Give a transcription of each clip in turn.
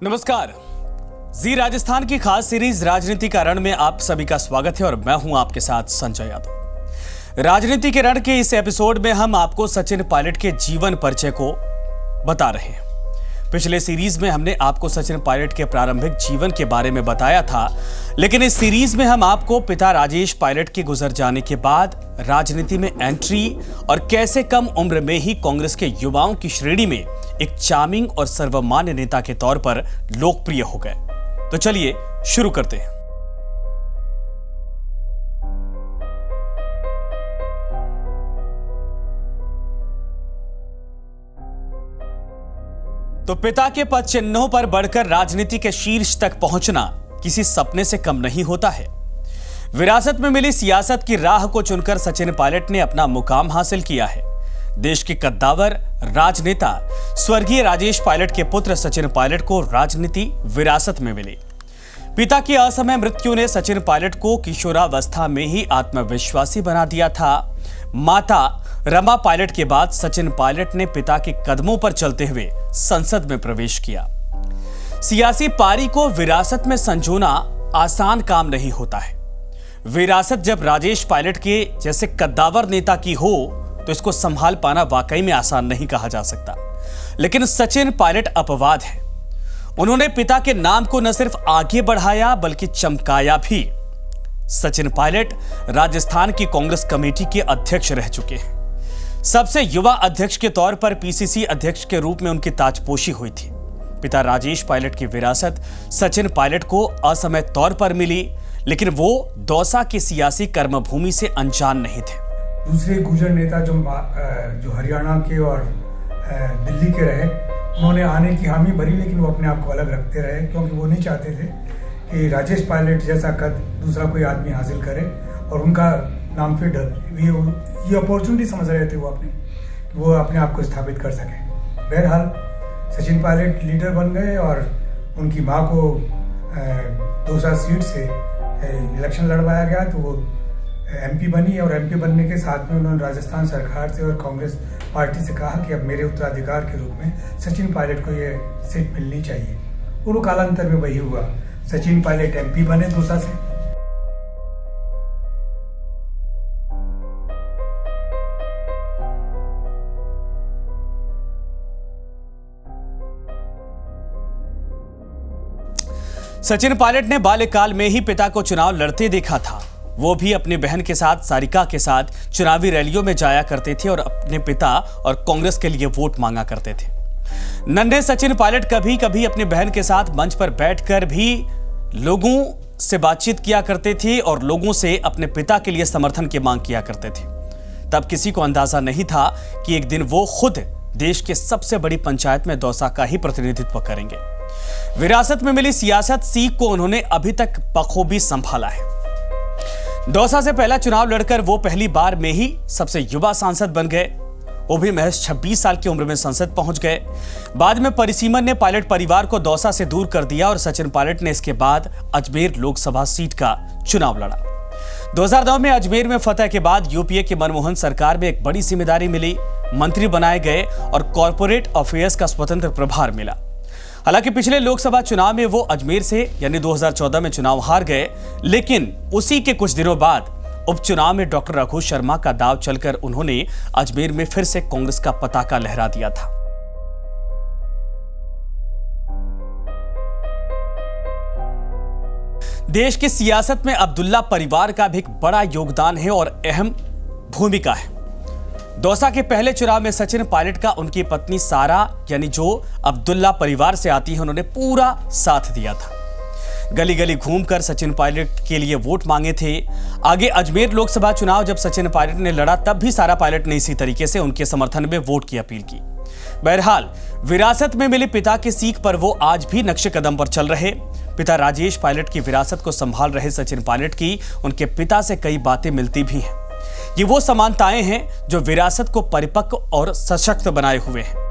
नमस्कार। जी राजस्थान की खास सीरीज राजनीति का रण में आप सभी का स्वागत है और मैं हूं आपके साथ संजय यादव। राजनीति के रण के इस एपिसोड में हम आपको सचिन पायलट के जीवन परिचय को बता रहे हैं। पिछले सीरीज में हमने आपको सचिन पायलट के प्रारंभिक जीवन के बारे में बताया था, लेकिन इस सीरीज में हम आपको पिता राजेश पायलट के गुजर जाने के बाद राजनीति में एंट्री और कैसे कम उम्र में ही कांग्रेस के युवाओं की श्रेणी में एक चार्मिंग और सर्वमान्य नेता के तौर पर लोकप्रिय हो गए। तो चलिए शुरू करते हैं। तो पिता के पद चिन्हों पर बढ़कर राजनीति के शीर्ष तक पहुंचना किसी सपने से कम नहीं होता है। विरासत में मिली सियासत की राह को चुनकर सचिन पायलट ने अपना मुकाम हासिल किया है। देश के कद्दावर राजनेता स्वर्गीय राजेश पायलट के पुत्र सचिन पायलट को राजनीति विरासत में मिली। पिता की असमय मृत्यु ने सचिन पायलट को किशोरावस्था में ही आत्मविश्वासी बना दिया था। माता रमा पायलट के बाद सचिन पायलट ने पिता के कदमों पर चलते हुए संसद में प्रवेश किया। सियासी पारी को विरासत में संजोना आसान काम नहीं होता है। विरासत जब राजेश पायलट के जैसे कद्दावर नेता की हो तो इसको संभाल पाना वाकई में आसान नहीं कहा जा सकता। लेकिन सचिन पायलट अपवाद है। उन्होंने पिता के नाम को न सिर्फ आगे बढ़ाया बल्कि चमकाया भी। सचिन पायलट राजस्थान की कांग्रेस कमेटी के अध्यक्ष रह चुके हैं। सबसे युवा अध्यक्ष के तौर पर पीसीसी अध्यक्ष के रूप में उनकी ताजपोशी हुई थी। पिता राजेश पायलट की विरासत सचिन पायलट को असमय तौर पर मिली, लेकिन वो दौसा की सियासी कर्मभूमि से अनजान नहीं थे। दूसरे गुर्जर नेता जो हरियाणा के और दिल्ली के रहे, उन्होंने आने की हामी भरी, लेकिन वो अपने आप को अलग रखते रहे क्योंकि वो नहीं चाहते थे कि राजेश पायलट जैसा कद दूसरा कोई आदमी हासिल करे और उनका नाम फिर ये अपॉर्चुनिटी समझ रहे थे वो अपने आप को स्थापित कर सके। बहरहाल सचिन पायलट लीडर बन गए और उनकी माँ को दौसा सीट से इलेक्शन लड़वाया गया तो वो एमपी बनी और एमपी बनने के साथ में उन्होंने राजस्थान सरकार से और कांग्रेस पार्टी से कहा कि अब मेरे उत्तराधिकार के रूप में सचिन पायलट को ये सीट मिलनी चाहिए और वो कालांतर में वही हुआ। सचिन पायलट एमपी बने दौसा से। सचिन पायलट ने बाल्यकाल में ही पिता को चुनाव लड़ते देखा था। वो भी अपनी बहन के साथ सारिका के साथ चुनावी रैलियों में जाया करते थे और अपने पिता और कांग्रेस के लिए वोट मांगा करते थे। नन्हे सचिन पायलट कभी कभी अपनी बहन के साथ मंच पर बैठकर भी लोगों से बातचीत किया करते थे और लोगों से अपने पिता के लिए समर्थन की मांग किया करते थे। तब किसी को अंदाजा नहीं था कि एक दिन वो खुद देश के सबसे बड़ी पंचायत में दौसा का ही प्रतिनिधित्व करेंगे। विरासत में मिली सियासत सीख को उन्होंने अभी तक बखूबी संभाला है। दौसा से पहला चुनाव लड़कर वो पहली बार में ही सबसे युवा सांसद बन गए। वो भी महज 26 साल की उम्र में संसद पहुंच गए। बाद में परिसीमन ने पायलट परिवार को दौसा से दूर कर दिया और सचिन पायलट ने इसके बाद अजमेर लोकसभा सीट का चुनाव लड़ा। 2009 में अजमेर में फतह के बाद यूपीए की मनमोहन सरकार में एक बड़ी जिम्मेदारी मिली। मंत्री बनाए गए और कॉर्पोरेट अफेयर्स का स्वतंत्र प्रभार मिला। हालांकि पिछले लोकसभा चुनाव में वो अजमेर से यानी 2014 में चुनाव हार गए, लेकिन उसी के कुछ दिनों बाद उपचुनाव में डॉक्टर रघु शर्मा का दांव चलकर उन्होंने अजमेर में फिर से कांग्रेस का पताका लहरा दिया था। देश की सियासत में अब्दुल्ला परिवार का भी एक बड़ा योगदान है और अहम भूमिका है। दौसा के पहले चुनाव में सचिन पायलट का उनकी पत्नी सारा यानी जो अब्दुल्ला परिवार से आती है, उन्होंने पूरा साथ दिया था। गली गली घूमकर सचिन पायलट के लिए वोट मांगे थे। आगे अजमेर लोकसभा चुनाव जब सचिन पायलट ने लड़ा तब भी सारा पायलट ने इसी तरीके से उनके समर्थन में वोट की अपील की। बहरहाल विरासत में मिले पिता की सीख पर वो आज भी नक्शे कदम पर चल रहे। पिता राजेश पायलट की विरासत को संभाल रहे सचिन पायलट की उनके पिता से कई बातें मिलती भी हैं। ये वो समानताएं हैं जो विरासत को परिपक्व और सशक्त बनाए हुए हैं।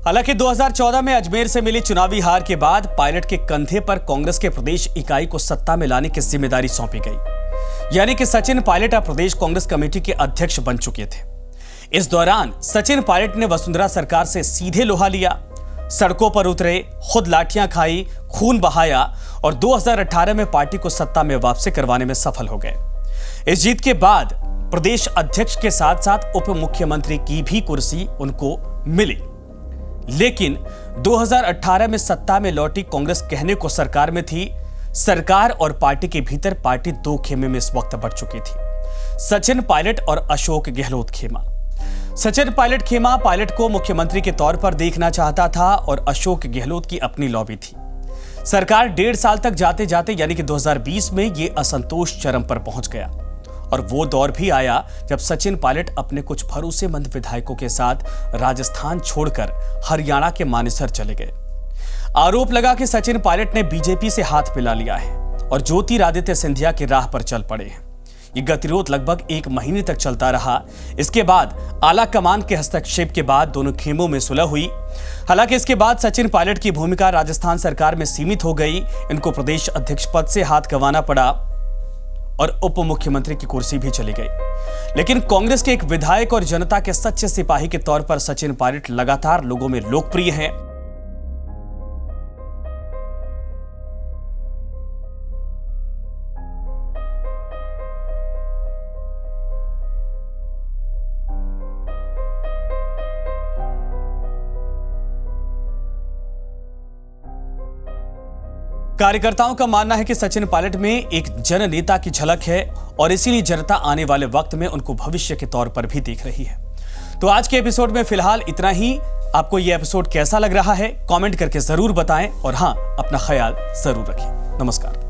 हालांकि 2014 में अजमेर से मिली चुनावी हार के बाद पायलट के कंधे पर कांग्रेस के प्रदेश इकाई को सत्ता में लाने की जिम्मेदारी सौंपी गई। यानी कि सचिन पायलट अब प्रदेश कांग्रेस कमेटी के अध्यक्ष बन चुके थे। इस दौरान सचिन पायलट ने वसुंधरा सरकार से सीधे लोहा लिया, सड़कों पर उतरे, खुद लाठियां खाई, खून बहाया और 2018 में पार्टी को सत्ता में वापसी करवाने में सफल हो गए। इस जीत के बाद प्रदेश अध्यक्ष के साथ साथ उप मुख्यमंत्री की भी कुर्सी उनको मिली। लेकिन 2018 में सत्ता में लौटी कांग्रेस कहने को सरकार में थी। सरकार और पार्टी के भीतर पार्टी दो खेमे में इस वक्त बढ़ चुकी थी, सचिन पायलट और अशोक गहलोत खेमा। सचिन पायलट खेमा पायलट को मुख्यमंत्री के तौर पर देखना चाहता था और अशोक गहलोत की अपनी लॉबी थी। सरकार 1.5 साल तक जाते जाते यानी कि 2020 में यह असंतोष चरम पर पहुंच गया और वो दौर भी आया जब सचिन पायलट अपने कुछ भरोसेमंद विधायकों के साथ राजस्थान छोड़कर हरियाणा के मानेसर चले गए। आरोप लगा कि सचिन पायलट ने बीजेपी से हाथ मिला लिया है और ज्योतिरादित्य सिंधिया की राह पर चल पड़े हैं। ये गतिरोध लगभग 1 महीने तक चलता रहा। इसके बाद आला कमान के हस्तक्षेप के बाद दोनों खेमों में सुलह हुई। हालांकि इसके बाद सचिन पायलट की भूमिका राजस्थान सरकार में सीमित हो गई। इनको प्रदेश अध्यक्ष पद से हाथ गंवाना पड़ा और उप मुख्यमंत्री की कुर्सी भी चली गई। लेकिन कांग्रेस के एक विधायक और जनता के सच्चे सिपाही के तौर पर सचिन पायलट लगातार लोगों में लोकप्रिय हैं। कार्यकर्ताओं का मानना है कि सचिन पायलट में एक जन नेता की झलक है और इसीलिए जनता आने वाले वक्त में उनको भविष्य के तौर पर भी देख रही है। तो आज के एपिसोड में फिलहाल इतना ही। आपको यह एपिसोड कैसा लग रहा है कमेंट करके जरूर बताएं और हां, अपना ख्याल जरूर रखें। नमस्कार।